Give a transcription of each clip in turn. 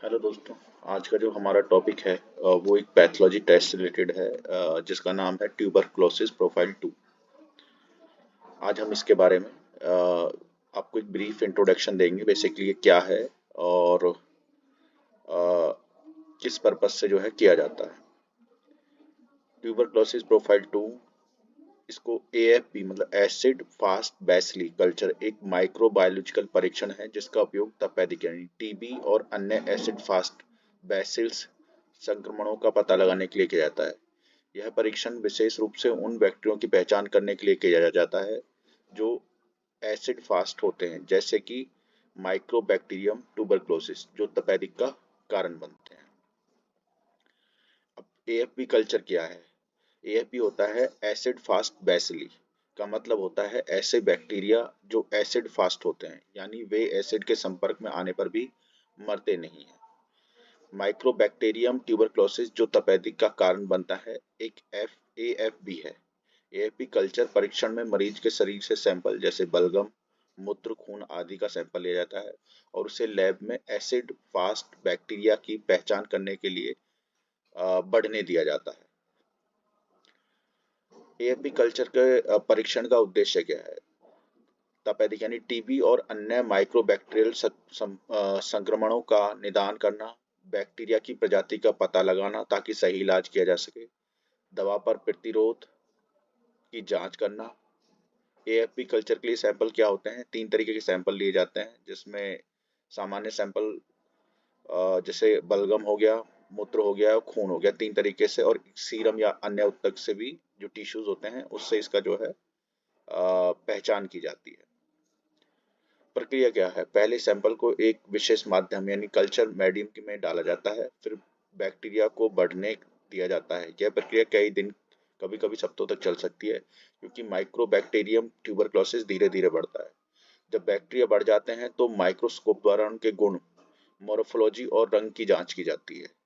Hello दोस्तों। आज का जो हमारा टॉपिक है वो एक पैथोलॉजी टेस्ट से रिलेटेड है, जिसका नाम है ट्यूबरक्लोसिस प्रोफाइल 2। आज हम इसके बारे में आपको एक ब्रीफ इंट्रोडक्शन देंगे, बेसिकली ये क्या है और किस पर्पस से जो है किया जाता है। ट्यूबरक्लोसिस प्रोफाइल 2, इसको एएफबी मतलब एसिड फास्ट बेसिली कल्चर, एक माइक्रोबायोलॉजिकल परीक्षण है जिसका उपयोग तपेदिक यानी टीबी और अन्य एसिड फास्ट बेसिल्स संक्रमणों का पता लगाने के लिए किया जाता है। यह परीक्षण विशेष रूप से उन बैक्टीरियों की पहचान करने के लिए किया जाता है जो एसिड फास्ट होते हैं, जैसे कि माइक्रोबैक्टीरियम ट्यूबरक्लोसिस, जो तपेदिक का कारण बनते हैं। अब एएफबी कल्चर क्या है? एएफबी होता है एसिड फास्ट बेसिली, का मतलब होता है ऐसे बैक्टीरिया जो एसिड फास्ट होते हैं, यानी वे एसिड के संपर्क में आने पर भी मरते नहीं हैं। माइक्रोबैक्टीरियम ट्यूबरक्लोसिस जो तपेदिक का कारण बनता है, एक एएफबी है। एएफबी कल्चर परीक्षण में मरीज के शरीर से सैंपल जैसे बलगम, मूत्र, खून आदि का सैंपल लिया जाता है और उसे लैब में एसिड फास्ट बैक्टीरिया की पहचान करने के लिए बढ़ने दिया जाता है। एएफबी कल्चर के परीक्षण का उद्देश्य क्या है? तपेदिक यानी टीबी और अन्य माइक्रोबैक्टीरियल संक्रमणों का निदान करना, बैक्टीरिया की प्रजाति का पता लगाना ताकि सही इलाज किया जा सके, दवा पर प्रतिरोध की जांच करना। एएफपी कल्चर के लिए सैंपल क्या होते हैं? तीन तरीके के सैंपल लिए जाते हैं, जिसमें सामान्य सैंपल जैसे बलगम हो गया, मूत्र हो गया, खून हो गया, तीन तरीके से, और सीरम या अन्य उत्तक से भी जो टिश्यूज होते हैं उससे इसका जो है पहचान की जाती है। प्रक्रिया क्या है? पहले सैंपल को एक विशेष माध्यम यानी कल्चर मीडियम में डाला जाता है, फिर बैक्टीरिया को बढ़ने दिया जाता है। यह प्रक्रिया कई दिन, कभी कभी हफ्तों तक चल सकती है, क्योंकि माइक्रोबैक्टीरियम ट्यूबरक्लोसिस धीरे धीरे बढ़ता है। जब बैक्टीरिया बढ़ जाते हैं तो माइक्रोस्कोप द्वारा उनके गुण, मोर्फोलॉजी और रंग की जांच की जाती है।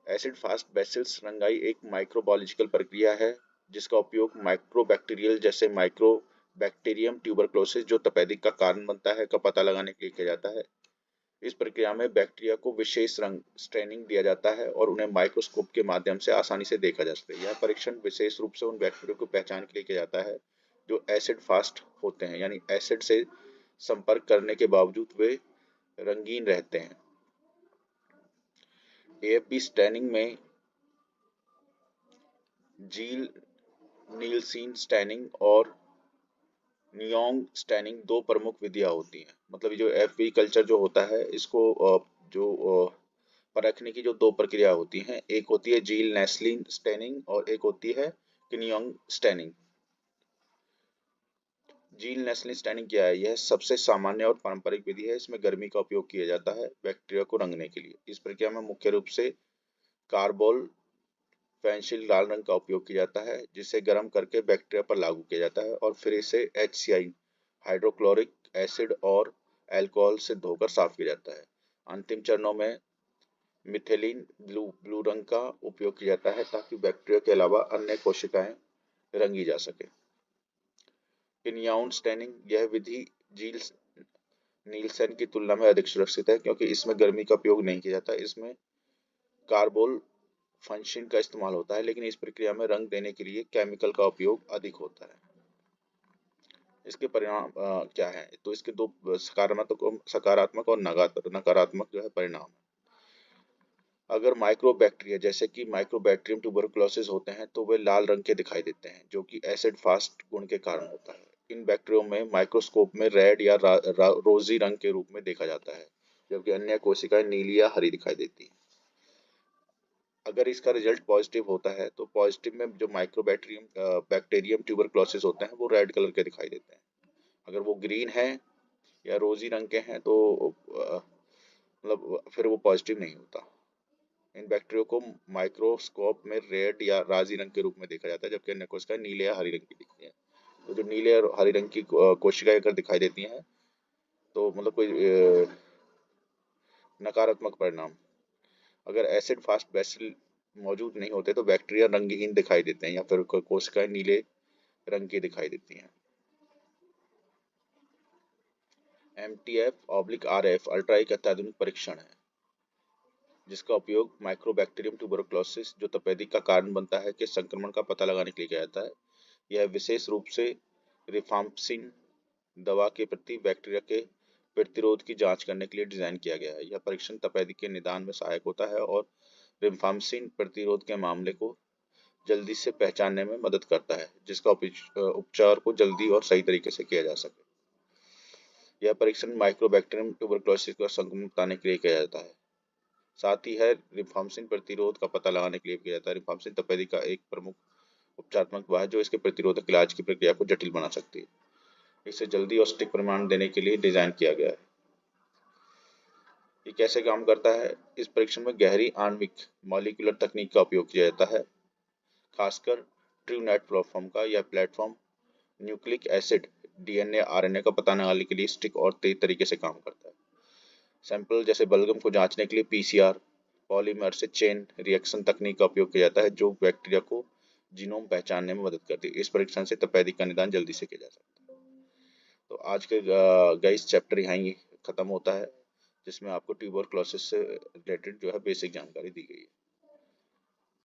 एसिड फास्ट बेसिल्स रंगाई एक माइक्रोबायोलॉजिकल प्रक्रिया है जिसका उपयोग माइक्रोबैक्टीरियल जैसे माइक्रोबैक्टीरियम ट्यूबरक्लोसिस जो तपेदिक का कारण बनता है का पता लगाने के लिए किया जाता है। इस प्रक्रिया में बैक्टीरिया को विशेष रंग स्टेनिंग दिया जाता है और उन्हें माइक्रोस्कोप के माध्यम से आसानी से देखा जा सकता है। यह परीक्षण विशेष रूप से उन बैक्टीरिया को पहचान के लिए किया जाता है जो एसिड फास्ट होते हैं, यानी एसिड से संपर्क करने के बावजूद वे रंगीन रहते हैं। एएफपी स्टैनिंग में जील नीलसीन स्टैनिंग और नियोंग स्टैनिंग दो प्रमुख विधियां होती हैं। मतलब ये जो एफबी कल्चर जो होता है इसको जो परखने की जो दो प्रक्रिया होती हैं, एक होती है जील नेस्लिन स्टैनिंग और एक होती है किनियोंग स्टैनिंग। जील नेस्लिन स्टैनिंग क्या है? यह सबसे सामान्य और पारंपरिक विधि है। इसमें गर्मी का उपयोग किया जाता है बैक्टीरिया को रंगने के लिए। इस प्रक्रिया में मुख्य रूप से कार्बोल पेंसिल लाल रंग का उपयोग किया जाता है, जिसे गर्म करके बैक्टीरिया पर लागू किया जाता है और फिर इसे HCl हाइड्रोक्लोरिक एसिड और अल्कोहल से धोकर साफ किया जाता है। अंतिम चरणों में मिथेलिन ब्लू रंग का उपयोग किया जाता है ताकि बैक्टीरिया के अलावा अन्य कोशिकाएं रंगी जा सके। किन्याउन स्टैनिंग, यह विधि जील नीलसन की तुलना में अधिक सुरक्षित है क्योंकि इसमें गर्मी का उपयोग नहीं किया जाता। इसमें कार्बोल फंक्शन का इस्तेमाल होता है, लेकिन इस प्रक्रिया में रंग देने के लिए केमिकल का उपयोग अधिक होता है। इसके परिणाम क्या है? तो इसके दो सकारात्मक और नकारात्मक जो है परिणाम। अगर माइक्रोबैक्टीरिया जैसे कि माइक्रोबैक्टीरियम ट्यूबरकुलोसिस होते हैं तो वे लाल रंग के दिखाई देते हैं, जो कि एसिड फास्ट गुण के कारण होता है। इन बैक्टीरियो में माइक्रोस्कोप में रेड या रोजी रंग के रूप में देखा जाता है, जबकि अन्य कोशिकाएं नीली या हरी दिखाई देती हैं। अगर इसका रिजल्ट पॉजिटिव होता है तो पॉजिटिव में जो बैक्टीरियम ट्यूबरक्लोसिस होते हैं वो रेड कलर के दिखाई देते हैं। अगर वो ग्रीन है या रोजी रंग के हैं तो मतलब फिर वो पॉजिटिव नहीं होता। इन बैक्टीरिया को माइक्रोस्कोप में रेड या राजी रंग के रूप में देखा जाता है, जबकि अन्य कोशिकाएं नीले या हरी रंग की दिखती हैं। तो जो नीले और हरी रंग की कोशिकाएं अगर दिखाई देती हैं तो मतलब कोई नकारात्मक परिणाम। अगर एसिड फास्ट बेसिल मौजूद नहीं होते तो बैक्टीरिया रंगहीन दिखाई देते हैं या फिर कोशिकाएं नीले रंग की दिखाई देती हैं। MTF/RF अल्ट्रा एक अत्याधुनिक परीक्षण है जिसका उपयोग माइक्रोबैक्टीरियम ट्यूबरकुलोसिस जो तपेदिक का कारण बनता है के संक्रमण का पता लगाने के लिए किया जाता है। यह विशेष रूप से रिफाम्पिसिन दवा के प्रति बैक्टीरिया के प्रतिरोध की जांच करने के लिए डिजाइन किया गया है। यह परीक्षण तपेदिक के निदान में सहायक होता है और रिफाम्पिसिन प्रतिरोध के मामले को जल्दी से पहचानने में मदद करता है जिसका उपचार को जल्दी और सही तरीके से किया जा सके। यह परीक्षण माइक्रोबैक्टीरियम ट्यूबरकुलोसिस का संक्रमण बताने के लिए किया जाता है। साथ ही है रिफाम्पिसिन प्रतिरोध का पता लगाने के लिए किया जाता है। रिफाम्पिसिन तपेदिक का एक प्रमुख उपचारात्मक दवा है जो इसके प्रतिरोधक इलाज की प्रक्रिया को जटिल बना सकती है। इसे जल्दी और सटीक परिणाम देने के लिए डिजाइन किया गया है। ये कैसे काम करता है? इस परीक्षण में गहरी आणविक मॉलिक्यूलर तकनीक का उपयोग किया जाता है, खासकर ट्रूनेट प्लेटफॉर्म का। यह platform nucleic acid DNA RNA का पता लगाने के लिए सटीक और तेज तरीके से काम करता है। सैंपल जैसे बलगम को जांचने के लिए पीसीआर पॉलीमर से चेन रिएक्शन तकनीक का उपयोग किया जाता है जो बैक्टीरिया को जीनोम पहचानने में मदद करती है। इस परीक्षण से तपेदिक का निदान जल्दी से किया जा सकता है। तो आज के गाइस चैप्टर यहाँ ही खत्म होता है जिसमें आपको ट्यूबरकुलोसिस से रिलेटेड जो है बेसिक जानकारी दी गई है।